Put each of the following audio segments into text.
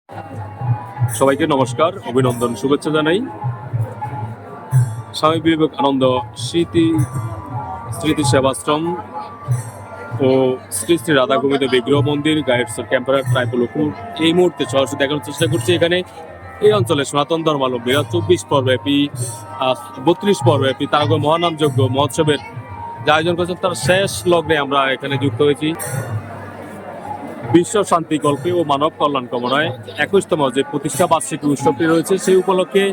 সবাইকে নমস্কার, অভিনন্দন, শুভেচ্ছা জানাই। স্বামী বিবেকানন্দ স্মৃতি সেবাশ্রম ও শ্রী শ্রী রাধা গোবিন্দ বিগ্রহ মন্দির গাইডস ক্যাম্পার ট্রাইপোলপুর এই মুহূর্তে সরাসরি দেখানোর চেষ্টা করছি। এখানে এই অঞ্চলে সনাতন ধর্মাবলম্বীরা 24 পর্বব্যাপী 32 পর্বব্যাপী তারকা মহানামযজ্ঞ মহোৎসবের যে আয়োজন করেছেন তার শেষ লগ্নে আমরা এখানে যুক্ত হয়েছি। বিশ্ব শান্তি কল্পে ও মানব কল্যাণ কামনায় 21তম যে প্রতিষ্ঠা বার্ষিকী উৎসবটি রয়েছে সেই উপলক্ষে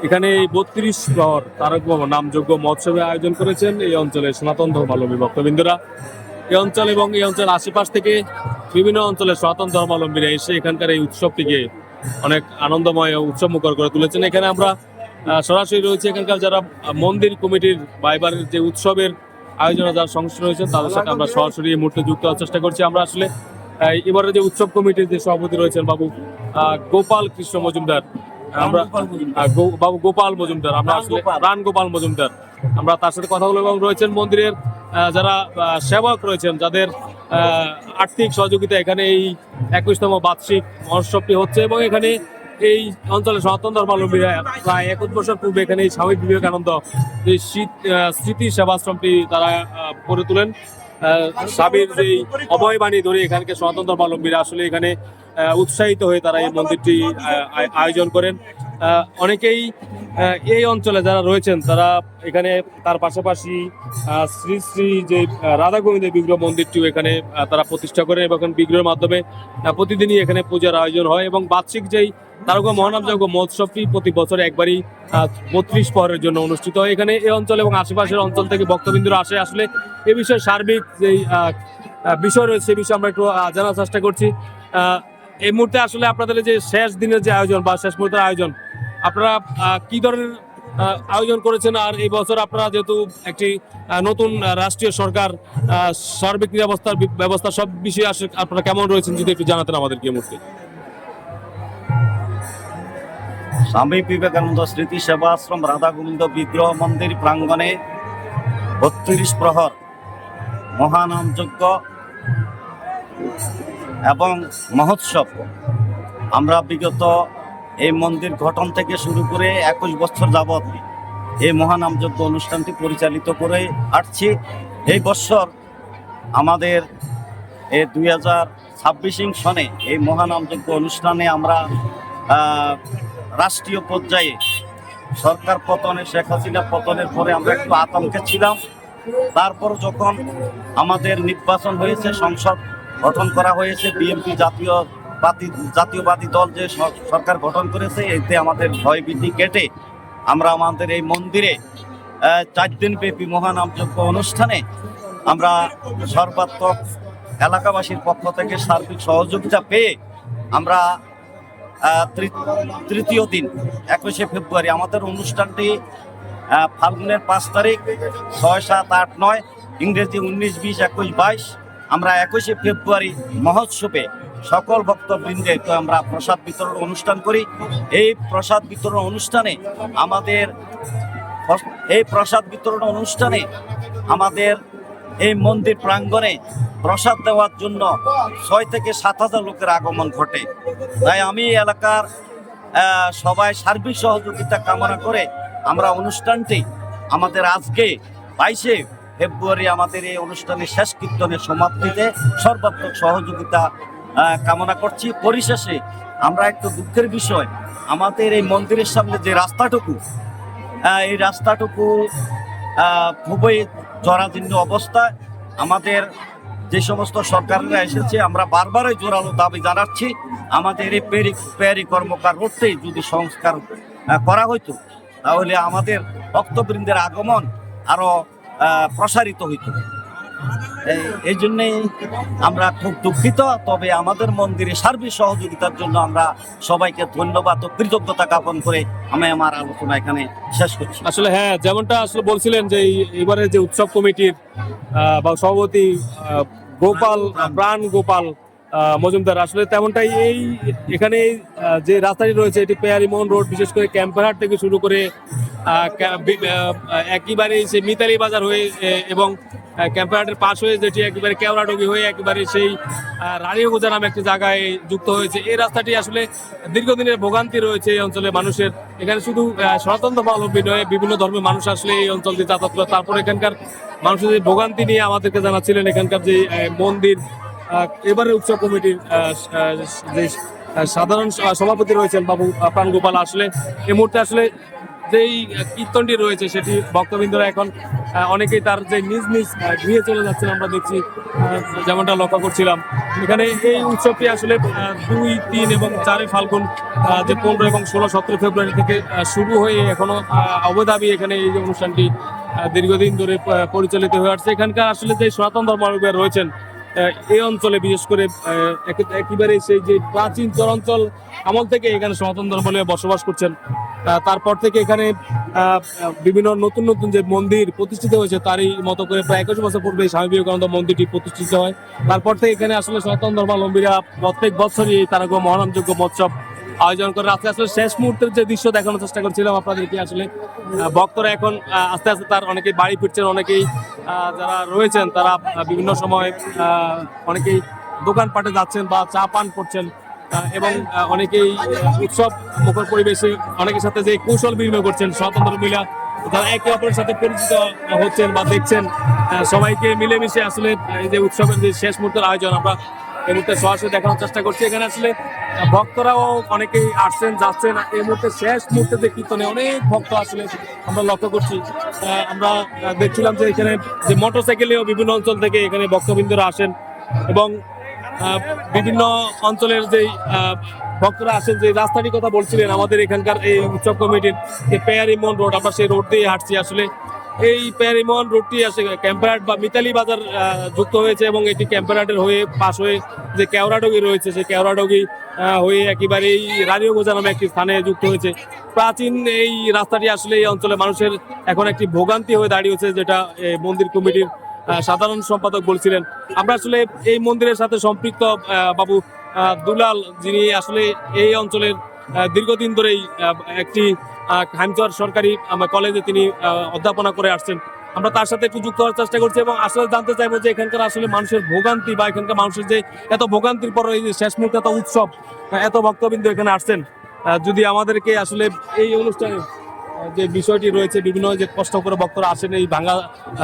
এখানে 32 প্রহর তারক নামযজ্ঞ মহোৎসবের আয়োজন করেছেন এই অঞ্চলের সনাতন ধর্মাবলম্বী ভক্তবৃন্দরা। এই অঞ্চল এবং এই অঞ্চলের আশেপাশ থেকে বিভিন্ন অঞ্চলের সনাতন ধর্মাবলম্বীরা এসে এখানকার এই উৎসবটিকে অনেক আনন্দময় ও উৎসবমুখর করে তুলেছেন। এখানে আমরা সরাসরি রয়েছে এখানকার যারা মন্দির কমিটির বা এবারের যে উৎসবের আয়োজনে যারা সংশ্লিষ্ট রয়েছেন তাদের সাথে আমরা সরাসরি এই মুহূর্তে যুক্ত হওয়ার চেষ্টা করছি। আমরা আসলে এবারে যে উৎসব কমিটির যে সভাপতি রয়েছেন বাবু গোপাল কৃষ্ণ মজুমদার, আমরা বাবু গোপাল মজুমদার, আমরা আসলে প্রাণ গোপাল মজুমদার, আমরা তার সাথে কথা বলবো। এবং রয়েছেন মন্দিরের যারা সেবক রয়েছেন যাদের আর্থিক সহযোগিতা এখানে এই 21তম বার্ষিক মহোৎসবটি হচ্ছে। এবং এখানে এই অঞ্চলের সনাতন ধর্মাবলম্বীরা প্রায় 21 বছর পূর্বে এখানে এই স্বামী বিবেকানন্দ যে স্মৃতি সেবাশ্রমটি তারা গড়ে তোলেন। স্বামীর যে অভয়বাণী ধরে এখানকে সনাতন ধর্মাবলম্বীরা আসলে এখানে উৎসাহিত হয়ে তারা এই মন্দিরটি আয়োজন করেন। অনেকেই এই অঞ্চলে যারা রয়েছেন তারা এখানে তার পাশাপাশি শ্রী শ্রী যে রাধা গোবিন্দ বিগ্রহ মন্দিরটিও এখানে তারা প্রতিষ্ঠা করেন এবং বিগ্রহের মাধ্যমে প্রতিদিনই এখানে পূজার আয়োজন হয়। এবং বার্ষিক যেই তারকা মহানামযজ্ঞ মহোৎসবটি প্রতি বছর একবারই 32 প্রহরের জন্য অনুষ্ঠিত হয়। এখানে এই অঞ্চল এবং আশেপাশের অঞ্চল থেকে ভক্তবৃন্দরা আসে। আসলে এ বিষয়ে সার্বিক যেই বিষয় রয়েছে সে বিষয়ে আমরা একটু জানার চেষ্টা করছি। এই মুহূর্তে আসলে আপনাদের যে শেষ দিনের যে আয়োজন বা শেষ মুহূর্তের আয়োজন আপনারা কি ধরনের আয়োজন করেছেন, আর এই বছর আপনারা যেহেতু একটি নতুন রাষ্ট্রীয় সরকার সার্বিক নিরাপত্তার ব্যবস্থা সব বিষয়ে আসলে আপনারা কেমন রয়েছেন যদি একটু জানাতেন আমাদেরকে এই মুহূর্তে। স্বামী বিবেকানন্দ স্মৃতি সেবাশ্রম রাধা গোবিন্দ বিগ্রহ মন্দির প্রাঙ্গণে 32 প্রহর মহানামযজ্ঞ এবং মহোৎসব আমরা বিগত এই মন্দির গঠন থেকে শুরু করে 21 বছর যাবৎ এই মহানামযজ্ঞ অনুষ্ঠানটি পরিচালিত করে আসছি। এই বছর আমাদের এই 2026 সনে এই মহানামযজ্ঞ অনুষ্ঠানে আমরা রাষ্ট্রীয় পর্যায়ে সরকার পতনে শেখ হাসিনা পতনের পরে আমরা একটু আতঙ্কে ছিলাম। তারপর যখন আমাদের নির্বাচন হয়েছে, সংসদ গঠন করা হয়েছে, বিএনপি জাতীয়বাদী দল যে সরকার গঠন করেছে, এতে আমাদের ভয়ভীতি কেটে আমরা আমাদের এই মন্দিরে 4 দিন ব্যাপী মহানামযজ্ঞ অনুষ্ঠানে আমরা সর্বাত্মক এলাকাবাসীর পক্ষ থেকে সার্বিক সহযোগিতা পেয়ে আমরা তৃতীয় দিন 21শে ফেব্রুয়ারি আমাদের অনুষ্ঠানটি ফাল্গুনের 5 তারিখ 6, 7, 8, 9 ইংরেজি 19, 20, 21, 22 আমরা 21শে ফেব্রুয়ারি মহোৎসবে সকল ভক্তবৃন্দে তো আমরা প্রসাদ বিতরণ অনুষ্ঠান করি। এই প্রসাদ বিতরণ অনুষ্ঠানে আমাদের এই মন্দির প্রাঙ্গণে প্রসাদ দেওয়ার জন্য 6 থেকে 7,000 লোকের আগমন ঘটে। তাই আমি এলাকার সবাই সার্বিক সহযোগিতা কামনা করে আমরা অনুষ্ঠানটি আমাদের আজকে 22শে ফেব্রুয়ারি আমাদের এই অনুষ্ঠানের শেষ কীর্তনের সমাপ্তিতে সর্বাত্মক সহযোগিতা কামনা করছি। পরিশেষে আমরা একটু দুঃখের বিষয়, আমাদের এই মন্দিরের সামনে যে রাস্তাটুকু এই রাস্তাটুকু খুবই জরাজীর্ণ অবস্থায়। আমাদের যে সমস্ত সরকাররা এসেছে আমরা বারবারই জোরালো দাবি জানাচ্ছি, আমাদের এই পেয়ারি কর্মকার রোডটাই যদি সংস্কার করা হইতো তাহলে আমাদের ভক্তবৃন্দের আগমন আরো প্রসারিত হইত। এই জন্যেই আমরা খুব দুঃখিত। তবে আমাদের মন্দিরে সার্বিক সহযোগিতার জন্য আমরা সবাইকে ধন্যবাদ ও কৃতজ্ঞতা জ্ঞাপন করে আমি আমার আলোচনা এখানে শেষ করছি। আসলে হ্যাঁ, যেমনটা আসলে বলছিলেন যে এবারে যে উৎসব কমিটির বা সভাপতি প্রাণ গোপাল মজুমদার, আসলে তেমনটাই এখানে যে রাস্তাটি রয়েছে এটি পেয়ারি মোহন রোড, বিশেষ করে ক্যাম্পারহাট থেকে শুরু করে একেবারে সেই মিতালি বাজার হয়ে এবং ক্যাম্পাসের পাশ হয়ে যেটি একেবারে কেওড়াডুগি হয়ে একেবারে সেই রানীগোজা নামে একটি জায়গায় যুক্ত হয়েছে। এই রাস্তাটি আসলে দীর্ঘদিনের ভোগান্তি রয়েছে এই অঞ্চলে মানুষের। এখানে শুধু সনাতন ধর্মাবলম্বী নয়, বিভিন্ন ধর্মের মানুষ আসলে এই অঞ্চল দিয়ে যাতায়াত করে। তারপর এখানকার মানুষের যে ভোগান্তি নিয়ে আমাদেরকে জানাচ্ছিলেন এখানকার যে মন্দির এবারের উৎসব কমিটির যে সাধারণ সভাপতি রয়েছেন বাবু প্রাণগোপাল। আসলে এই মুহূর্তে আসলে যেই কীর্তনটি রয়েছে সেটি ভক্তবৃন্দরা এখন অনেকেই তার যে নিজ নিজ গৃহে চলে যাচ্ছেন আমরা দেখছি, যেমনটা লক্ষ্য করছিলাম। এখানে এই উৎসবটি আসলে 2, 3 এবং 4 ফাল্গুন যে 15 এবং 16, 17 ফেব্রুয়ারি থেকে শুরু হয়ে এখনো অবদাবি এখানে এই যে অনুষ্ঠানটি দীর্ঘদিন ধরে পরিচালিত হয়ে আসছে। এখানকার আসলে যে সনাতন ধর্মাবলম্বী রয়েছেন এই অঞ্চলে, বিশেষ করে একেবারে সেই যে প্রাচীন চরাঞ্চল আমল থেকে এখানে সনাতন ধর্মাবলম্বী বসবাস করছেন। তারপর থেকে এখানে বিভিন্ন নতুন নতুন যে মন্দির প্রতিষ্ঠিত হয়েছে তারই মতো করে প্রায় 21 বছর পূর্বে স্বামী বিবেকানন্দ মন্দিরটি প্রতিষ্ঠিত হয়। তারপর থেকে এখানে আসলে সনাতন ধর্মাবলম্বীরা প্রত্যেক বছরই এই তারাগো মহানামযজ্ঞ মহোৎসব আয়োজন করে। রাত্রে আসলে শেষ মুহূর্তের যে দৃশ্য দেখানোর চেষ্টা করছিলাম আপনাদেরকে। আসলে ভক্তরা এখন আস্তে আস্তে তার অনেকেই বাড়ি ফিরছেন, অনেকেই যারা রয়েছেন তারা বিভিন্ন সময় অনেকেই দোকানপাটে যাচ্ছেন বা চা পান করছেন এবং অনেকেই উৎসব মুখর পরিবেশে অনেকের সাথে যে কৌশল বিনিময় করছেন স্বতন্ত্র মিলা, যারা একে অপরের সাথে পরিচিত হচ্ছেন বা দেখছেন সবাইকে মিলেমিশে আসলে এই যে উৎসবের যে শেষ মুহূর্তের আয়োজন আমরা এই মুহূর্তে সরাসরি দেখানোর চেষ্টা করছি। এখানে আসলে ভক্তরাও অনেকেই আসছেন যাচ্ছেন। এই মুহূর্তে শেষ মুহূর্তে যে কীর্তনে অনেক ভক্ত আসলে আমরা লক্ষ্য করছি। আমরা দেখছিলাম যে এখানে যে মোটরসাইকেলেও বিভিন্ন অঞ্চল থেকে এখানে ভক্তবৃন্দরা আসেন এবং বিভিন্ন অঞ্চলের যেই ভক্তরা আসেন। যে রাস্তাটির কথা বলছিলেন আমাদের এখানকার এই উৎসব কমিটির যে পেয়ারিমন রোড, আমরা সেই রোড দিয়ে হাঁটছি। আসলে এই পেয়ারিমন রোডটি আসে ক্যাম্পারহাট বা মিতালি বাজার যুক্ত হয়েছে এবং এটি ক্যাম্পারহাটের হয়ে পাশ হয়ে যে কেওড়াডুগি রয়েছে সেই কেওড়াডুগি হয়ে একেবারে এই রানীগোজা নামে একটি স্থানে যুক্ত হয়েছে। প্রাচীন এই রাস্তাটি আসলে এই অঞ্চলে মানুষের এখন একটি ভোগান্তি হয়ে দাঁড়িয়েছে, যেটা মন্দির কমিটির সাধারণ সম্পাদক বলছিলেন। আমরা আসলে এই মন্দিরের সাথে সম্পৃক্ত বাবু দুলাল, যিনি আসলে এই অঞ্চলের দীর্ঘদিন ধরেই একটি খাইমচর সরকারি কলেজে তিনি অধ্যাপনা করে আসছেন। আমরা তার সাথে একটু যুক্ত হওয়ার চেষ্টা করছি এবং আসলে জানতে চাইবো যে এখানকার আসলে মানুষের ভোগান্তি বা এখানকার মানুষের যে এত ভোগান্তির পর এই যে শেষ মুহূর্তে এত উৎসব, এত ভক্তবৃন্দ এখানে আসছেন, যদি আমাদেরকে আসলে এই অনুষ্ঠানে যে বিষয়টি রয়েছে, বিভিন্ন যে কষ্ট করে ভক্তরা আসেন এই ভাঙা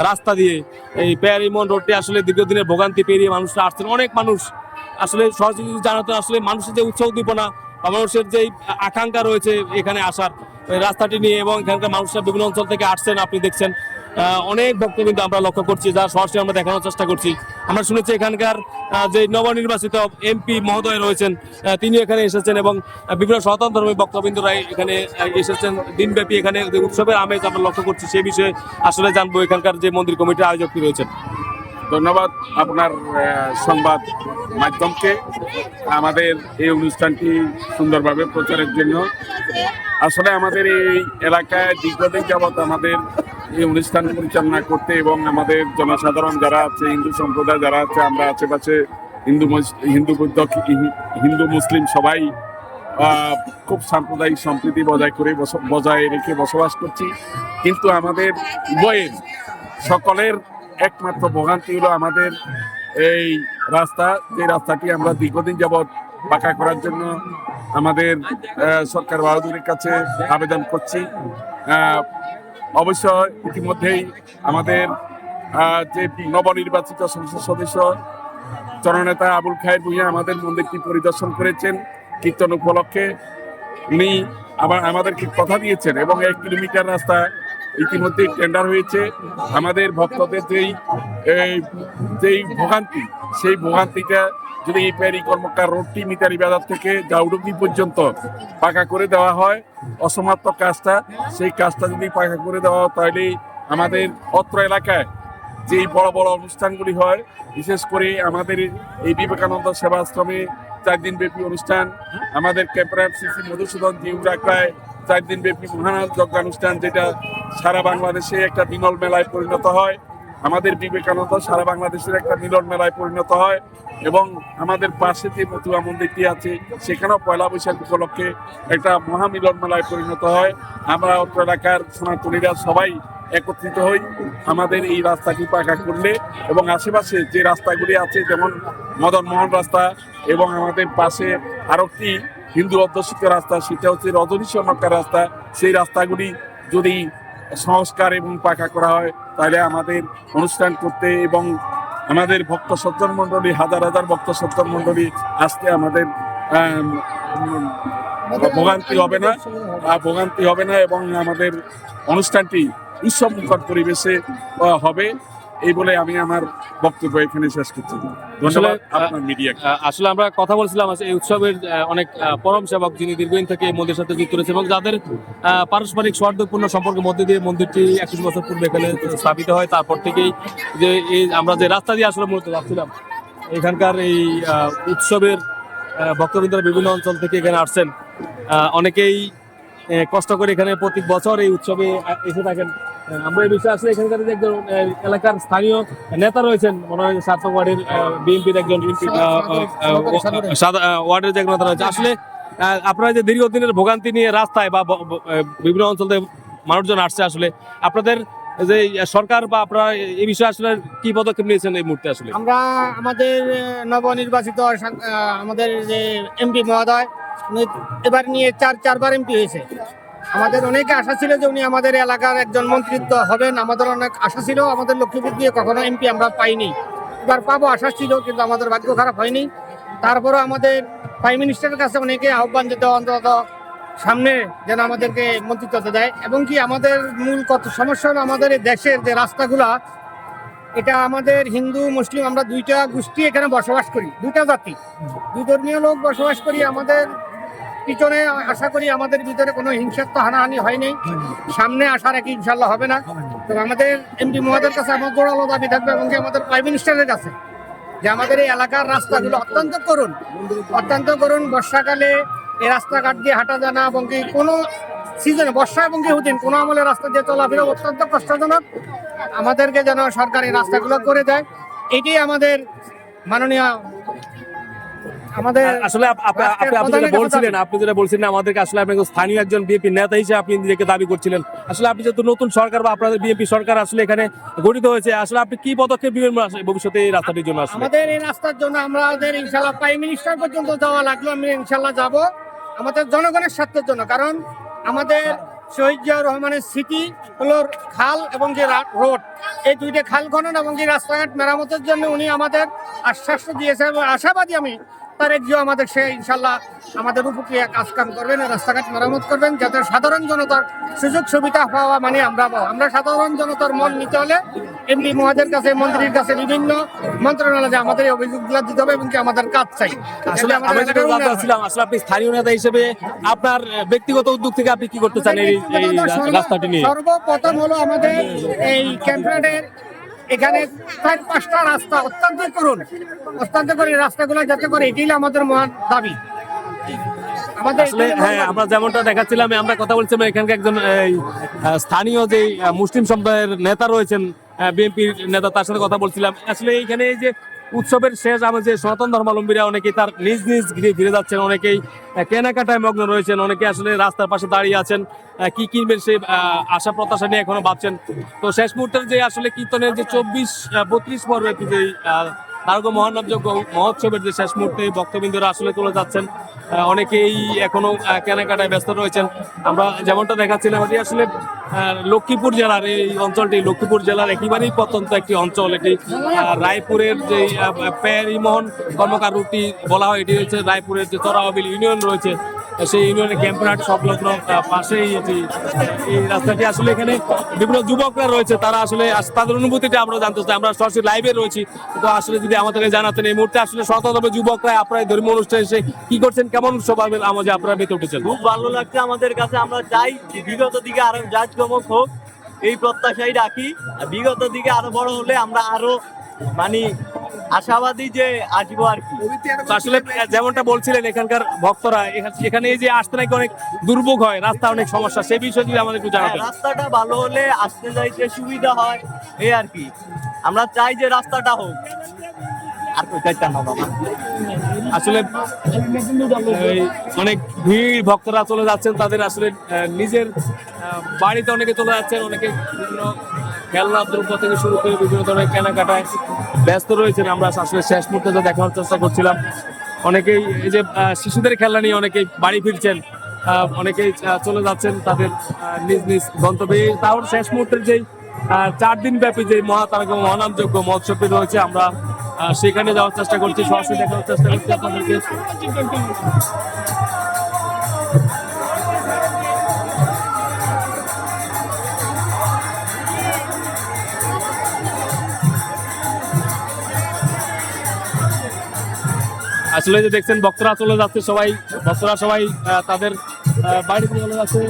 রাস্তা দিয়ে, এই পেয়ারিমন রোডটি আসলে দীর্ঘদিনের ভোগান্তি পেরিয়ে মানুষরা আসছেন। অনেক মানুষ আসলে সহজে জানাতে আসলে মানুষের যে উৎসাহ উদ্দীপনা বা মানুষের যে আকাঙ্ক্ষা রয়েছে এখানে আসার রাস্তাটি নিয়ে, এবং এখানকার মানুষরা বিভিন্ন অঞ্চল থেকে আসছেন। আপনি দেখছেন অনেক ভক্তবৃন্দ আমরা লক্ষ্য করছি, যা সরাসরি আমরা দেখানোর চেষ্টা করছি। আমরা শুনেছি এখানকার যে নবনির্বাচিত এমপি মহোদয় রয়েছেন তিনি এখানে এসেছেন এবং বিভিন্ন সনাতন ধর্মী ভক্তবৃন্দরা এখানে এসেছেন। দিনব্যাপী এখানে যে উৎসবের আমেজ আমরা লক্ষ্য করছি, সে বিষয়ে আসলে জানবো এখানকার যে মন্দির কমিটির আয়োজকটি রয়েছেন। ধন্যবাদ আপনার সংবাদ মাধ্যমকে আমাদের এই অনুষ্ঠানটি সুন্দরভাবে প্রচারের জন্য। আসলে আমাদের এই এলাকায় দীর্ঘদিন যাবৎ আমাদের এই অনুষ্ঠান পরিচালনা করতে এবং আমাদের জনসাধারণ যারা আছে, হিন্দু সম্প্রদায় যারা আছে, আমরা আশেপাশে হিন্দু বৌদ্ধ হিন্দু মুসলিম সবাই খুব সাম্প্রদায়িক সম্প্রীতি বজায় রেখে বসবাস করছি। কিন্তু আমাদের উভয়ের সকলের একমাত্র ভোগান্তি হলো আমাদের এই রাস্তা, যে রাস্তাটি আমরা দীর্ঘদিন যাবৎ পাকা করার জন্য আমাদের সরকার বাহাদুরের কাছে আবেদন করছি। অবশ্য ইতিমধ্যেই আমাদের যে নবনির্বাচিত সংসদ সদস্য জননেতা আবুল খায়ের ভূঁইয়া আমাদের মন্দিরটি পরিদর্শন করেছেন কীর্তন উপলক্ষে। উনি আমাদেরকে কথা দিয়েছেন এবং 1 কিলোমিটার রাস্তা ইতিমধ্যেই টেন্ডার হয়েছে। আমাদের ভক্তদের যেই ভোগান্তি, সেই ভোগান্তিটা যদি এই পেয়ারি কর্মকার রোডটি মিতালি বাজার থেকে জাউডুগি পর্যন্ত পাকা করে দেওয়া হয়, অসমাপ্ত কাজটা, সেই কাজটা যদি পাকা করে দেওয়া হয় তাহলে আমাদের অত্র এলাকায় যেই বড় বড় অনুষ্ঠানগুলি হয়, বিশেষ করে আমাদের এই বিবেকানন্দ সেবাশ্রমে 4 দিন ব্যাপী অনুষ্ঠান, আমাদের ক্যাম্পারহাট শ্রী মধুসূদন জিউরাকায় 4 দিন ব্যাপী মহানাম যজ্ঞানুষ্ঠান, যেটা সারা বাংলাদেশে একটা বিমল মেলায় পরিণত হয়, আমাদের বিবেকানন্দ সারা বাংলাদেশের একটা মিলন মেলায় পরিণত হয় এবং আমাদের পাশে যে মতুয়া মন্দিরটি আছে সেখানেও পয়লা বৈশাখ উপলক্ষে একটা মহামিলন মেলায় পরিণত হয়। আমরা অত্র এলাকার সনাতনীরা সবাই একত্রিত হই আমাদের এই রাস্তাটি পাকা করলে, এবং আশেপাশে যে রাস্তাগুলি আছে যেমন মদন মোহন রাস্তা এবং আমাদের পাশে আরো একটি হিন্দু অধ্যুষিত রাস্তা, সেটা হচ্ছে রজনী স্বর্ণকার রাস্তা। সেই রাস্তাগুলি যদি সংস্কার এবং পাকা করা হয় তাহলে আমাদের অনুষ্ঠান করতে এবং আমাদের ভক্ত সজ্জন মণ্ডলী, হাজার হাজার ভক্ত সজ্জন মণ্ডলী আসতে আমাদের ভোগান্তি হবে না এবং আমাদের অনুষ্ঠানটি উৎসবমুখর পরিবেশে হবে। এই বলে আমি আমার বক্তব্য এখানে শেষ করছি। ধন্যবাদ আপনার মিডিয়া। আসলে আমরা কথা বলছিলাম এই উৎসবের অনেক পরম সেবক যিনি দীর্ঘদিন থেকে এই মন্দিরের সাথে যুক্ত রয়েছে এবং যাদের পারস্পরিক সৌহার্দ্যপূর্ণ সম্পর্কের মধ্যে দিয়ে মন্দিরটি 21 বছর পূর্বে এখানে স্থাপিত হয়। তারপর থেকেই যে এই আমরা যে রাস্তা দিয়ে আসলে মূলত যাচ্ছিলাম, এখানকার এই উৎসবের ভক্তবৃন্দরা বিভিন্ন অঞ্চল থেকে এখানে আসছেন। অনেকেই কষ্ট করে এখানে প্রতি বছর এই উৎসবে এসে থাকেন। আমরা এই বিষয়ে আসলে এখানকার যে একজন এলাকার স্থানীয় নেতা রয়েছেন, মনে হয় সার্থক ওয়ার্ডের বিএনপির একজন ওয়ার্ডের যে একজন নেতা রয়েছে। আসলে আপনারা যে দীর্ঘদিনের ভোগান্তি নিয়ে রাস্তায় বা বিভিন্ন অঞ্চল থেকে মানুষজন আসছে, আসলে আপনাদের যে সরকার বা আপনারা এই বিষয়ে আসলে কি পদক্ষেপ নিয়েছেন এই মুহূর্তে? আসলে আমরা আমাদের নবনির্বাচিত আমাদের যে এমপি মহোদয়, উনি এবার নিয়ে চারবার এমপি হয়েছে। আমাদের অনেকে আশা ছিল যে উনি আমাদের এলাকার একজন মন্ত্রিত্ব হবেন, আমাদের অনেক আশা ছিল। আমাদের লক্ষ্মীপুর দিয়ে কখনো এমপি আমরা পাইনি, এবার পাবো আশা ছিল, কিন্তু আমাদের ভাগ্য খারাপ হয়নি। তারপরও আমাদের প্রাইম মিনিস্টারের কাছে অনেকে আহ্বান যেত অন্তত সামনে যেন আমাদেরকে মন্ত্রিত্ব দেয়। এবং কি আমাদের মূল কত সমস্যা হলো আমাদের এই দেশের যে রাস্তাগুলা, এটা আমাদের হিন্দু মুসলিম আমরা দুইটা গোষ্ঠী এখানে বসবাস করি, দুইটা জাতি, দুই ধর্মীয় লোক বসবাস করি। আমাদের পিছনে আশা করি আমাদের ভিতরে কোনো হিংসাত্ম হানাহানি হয়নি, সামনে আশা রাখি ইনশাল্লাহ হবে না। তো আমাদের এমপি মহোদয়ের কাছে আমার জোরালো দাবি থাকবে এবং কি আমাদের প্রাইম মিনিস্টারের কাছে যে আমাদের এই এলাকার রাস্তাগুলো অত্যন্ত করুন। বর্ষাকালে এই রাস্তাঘাট দিয়ে হাঁটা যায় না এবং কি কোনো সিজনে বর্ষা এবং কি হুদিন কোনো আমলে রাস্তা দিয়ে চলাফেরা অত্যন্ত কষ্টজনক। আমাদেরকে যেন সরকার এই রাস্তাগুলো করে দেয়, এটাই আমাদের মাননীয় আমাদের আসলে আপনি যেটা বলছিলেন আমাদেরকে আসলে আপনি স্থানীয় একজন বিএনপি নেতা হিসেবে আপনি নিজেকে দাবি করছিলেন। আসলে আপনি যেহেতু নতুন সরকার বা আপনাদের বিএনপি সরকার আসলে এখানে গঠিত হয়েছে, আসলে আপনি কি পদক্ষেপ নেবেন ভবিষ্যতে এই রাস্তাটির জন্য? আসলে আমাদের এই রাস্তার জন্য আমাদের ইনশাল্লাহ প্রাইম মিনিস্টার পর্যন্ত যাওয়া লাগলো, আমি ইনশাল্লাহ যাব আমাদের জনগণের স্বার্থের জন্য। কারণ আমাদের শহীদ জিয়াউর রহমানের স্মৃতি হলো খাল এবং যে রোড, এই দুইটা খাল খনন এবং যে রাস্তাঘাট মেরামতের জন্য উনি আমাদের আশ্বাস দিয়েছে এবং আশাবাদী আমি তারেক জিয়া আমাদের সে ইনশাল্লাহ আমাদের উপক্রিয়া কাজ কাম করবেন, রাস্তাঘাট মেরামত করবেন, যাতে সাধারণ জনতার সুযোগ সুবিধা পাওয়া মানে আমরা সাধারণ জনতার মন নিতে হলে এমপি মহোদয়ের কাছে, মন্ত্রীর কাছে, বিভিন্ন মন্ত্রণালয়ে আমাদের এই অভিযোগগুলো দিতে হবে এবং কি আমাদের কাজ চাই। আসলে আমি যেটা জানতে চাচ্ছিলাম, আসলে আপনি স্থানীয় নেতা হিসেবে আপনার ব্যক্তিগত উদ্যোগ থেকে আপনি কি করতে চান এই রাস্তাটি নিয়ে? সর্বপ্রথম হলো আমাদের এই ক্যাম্পের এখানে 4-5টা রাস্তা অত্যন্ত করে রাস্তাগুলো যাতে করে, এটাই আমাদের মহান দাবি। আসলে হ্যাঁ, আমরা যেমনটা দেখাচ্ছিলাম, আমরা কথা বলছিলাম এখানকার একজন স্থানীয় যে মুসলিম সম্প্রদায়ের নেতা রয়েছেন, বিএনপির নেতা, তার সাথে কথা বলছিলাম। আসলে এইখানে এই যে উৎসবের শেষ, আমার যে সনাতন ধর্মাবলম্বীরা অনেকেই তার নিজ গৃহে ফিরে যাচ্ছেন, অনেকেই কেনাকাটায় মগ্ন রয়েছেন, অনেকে আসলে রাস্তার পাশে দাঁড়িয়ে আছেন, কি কিনবেন সেই আশা প্রত্যাশা নিয়ে এখনো ভাবছেন। তো শেষ মুহূর্তের যে আসলে কীর্তনের যে 24-32 পর্বে যে তারকা মহানবযজ্ঞ মহোৎসবের যে শেষ মুহূর্তে ভক্তবৃন্দরা আসলে চলে যাচ্ছেন, অনেকেই এখনো কেনাকাটায় ব্যস্ত রয়েছেন। আমরা যেমনটা দেখাচ্ছিলাম, এটি আসলে লক্ষ্মীপুর জেলার এই অঞ্চলটি লক্ষ্মীপুর জেলার একেবারেই প্রত্যন্ত একটি অঞ্চল। এটি রায়পুরের যে পেয়ারিমোহন কর্মকার রুটটি বলা হয়, এটি হচ্ছে রায়পুরের যে চরাবিল ইউনিয়ন রয়েছে, সেই ইউনিয়নের ক্যাম্পেরহাট সংলগ্ন পাশেই এটি। এই রাস্তাটি আসলে এখানে বিভিন্ন যুবকরা রয়েছে, তারা আসলে তাদের অনুভূতিটা আমরা জানতে চাই। আমরা সরাসরি লাইভে রয়েছি, তো আসলে যদি আমাদেরকে জানাতেন এই মুহূর্তে আসলে শতভাবে যুবকরা আপনারা ধর্মীয় অনুষ্ঠানে এসে কি করছেন, কেমন স্বভাবের আমাদের আপনারা বেঁচে উঠেছেন? খুব ভালো লাগছে আমাদের কাছে। আমরা চাই যে বিগত দিকে আরো জাঁকজমক হোক, এই প্রত্যাশাই রাখি। বিগত দিকে আরো বড় হলে আমরা আরো মানে আশাবাদী যে আসবো আর কি। আসলে যেমনটা বলছিলেন এখানকার ভক্তরা এখানে এই যে আসতে নাকি অনেক দুর্ভোগ হয়, রাস্তা অনেক সমস্যা, সেই বিষয়ে যদি আমাদের একটু জানাতেন। রাস্তাটা ভালো হলে আসতে যাইতে সুবিধা হয়, এই আর কি। আমরা চাই যে রাস্তাটা হোক। আর কোথায় না বাবা, আসলে এই অনেক ভিড় ভক্তরা চলে যাচ্ছেন, তাদের আসলে নিজের বাড়িতে অনেকে চলে যাচ্ছেন, অনেকে বিভিন্ন খেলনা দ্রব্য থেকে শুরু করে বিভিন্ন ধরনের কেনাকাটায় ব্যস্ত রয়েছেন। আমরা আসলে শেষ মুহূর্তে যা দেখানোর চেষ্টা করছিলাম, অনেকেই এই যে শিশুদের খেলনা নিয়ে অনেকেই বাড়ি ফিরছেন, অনেকেই চলে যাচ্ছেন তাদের নিজ নিজ গন্তব্যে। তাও শেষ মুহূর্তের যেই 4 দিন ব্যাপী যে মহাতারকা মহানামযোগ্য মহোৎসবটি রয়েছে, আমরা সেখানে যাওয়ার চেষ্টা করছি, সরাসরি দেখানোর চেষ্টা করছি আপনাদেরকে। আসলে যে দেখছেন ভক্তরা চলে যাচ্ছে, ভক্তরা সবাই তাদের বাড়িতে চলে যাচ্ছে।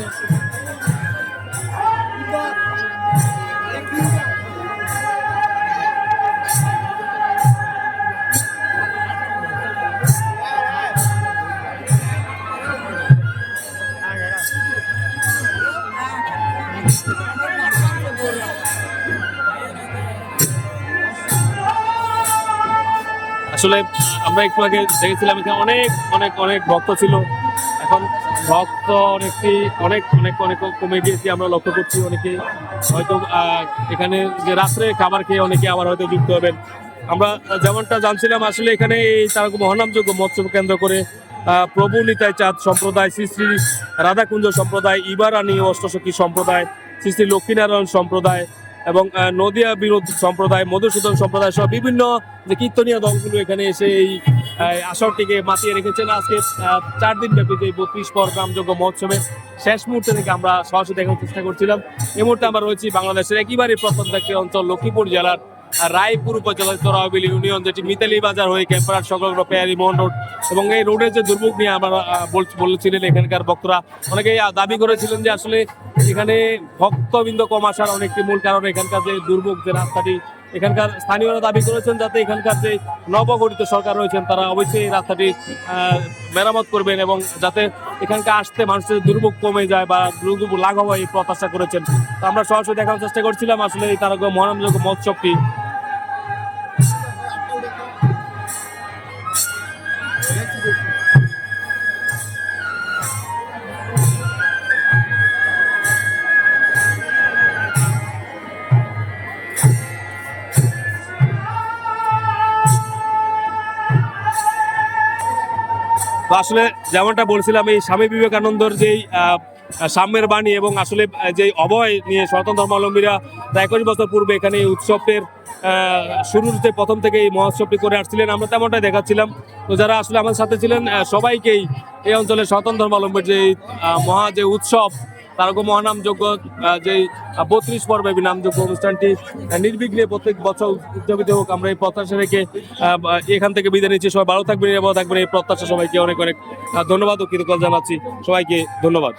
আসলে আমরা একটু আগে দেখেছিলাম এখানে অনেক অনেক অনেক ভক্ত ছিল, এখন ভক্ত অনেক কমে গিয়েছি আমরা লক্ষ্য করছি। অনেকে হয়তো এখানে যে রাত্রে খাবার খেয়ে অনেকে আবার হয়তো যুক্ত হবেন। আমরা যেমনটা জানছিলাম, আসলে এখানে এই তারকা মহানামযোগ্য মহোৎসব কেন্দ্র করে প্রভু নিতাই চাঁদ সম্প্রদায়, শ্রী শ্রী রাধাকুঞ্জ সম্প্রদায়, ইবারানী অষ্টসখী সম্প্রদায়, শ্রী শ্রী লক্ষ্মীনারায়ণ সম্প্রদায় এবং নদিয়া বিনোদ সম্প্রদায়, মধুসূদন সম্প্রদায় সহ বিভিন্ন যে কীর্তনীয় দলগুলো এখানে এসে এই আসরটিকে মাতিয়ে রেখেছেন। আজকে 4 দিন ব্যাপী যে 32 পর গ্রামযোগ্য মহোৎসবে শেষ মুহূর্তে থেকে আমরা সরাসরি দেখার চেষ্টা করছিলাম। এই মুহূর্তে আমরা রয়েছি বাংলাদেশের একেবারে প্রত্যন্ত একটি অঞ্চল, লক্ষ্মীপুর জেলার রায়পুর উপজেলার তোরাবিল ইউনিয়ন, যেটি মিতালি বাজার হয়ে ক্যাম্পার সংলগ্ন পেয়ারি মোহন রোড। এবং এই রোডের যে দুর্ভোগ নিয়ে আমরা বলেছিলেন এখানকার ভক্তরা অনেকেই দাবি করেছিলেন যে আসলে এখানে ভক্তবৃন্দ কম আসার অনেকটি মূল কারণ এখানকার যে দুর্ভোগ, যে রাস্তাটি এখানকার স্থানীয়রা দাবি করেছেন যাতে এখানকার যে নবগঠিত সরকার রয়েছেন তারা অবশ্যই এই রাস্তাটি মেরামত করবেন এবং যাতে এখানকার আসতে মানুষের দুর্ভোগ কমে যায় বা দুর্ভোগ লাঘব হয় এই প্রত্যাশা করেছেন। তো আমরা সরাসরি দেখার চেষ্টা করছিলাম আসলে এই তারকা মহানামযোগ্য মহোৎসবটি। তো আসলে যেমনটা বলছিলাম, এই স্বামী বিবেকানন্দর যেই সাম্যের বাণী এবং আসলে যেই অভয় নিয়ে সনাতন ধর্মাবলম্বীরা 21 বছর পূর্বে এখানে এই উৎসবের শুরুতে প্রথম থেকে এই মহোৎসবটি করে আসছিলেন, আমরা তেমনটাই দেখাচ্ছিলাম। তো যারা আসলে আমাদের সাথে ছিলেন সবাইকেই এই অঞ্চলের সনাতন ধর্মাবলম্বীর যে মহা যে উৎসব তারকা মহানামযোগ্য যে 32 পর্বে নামযোগ্য অনুষ্ঠানটি নির্বিঘ্নে প্রত্যেক বছর উদযাপিত হোক, আমরা এই প্রত্যাশা রেখে এখান থেকে বিদায় নিচ্ছি। সবাই ভালো থাকবেন, নিরাপদ থাকবেন, এই প্রত্যাশা সবাইকে অনেক অনেক ধন্যবাদ ও কৃতজ্ঞতা জানাচ্ছি। সবাইকে ধন্যবাদ।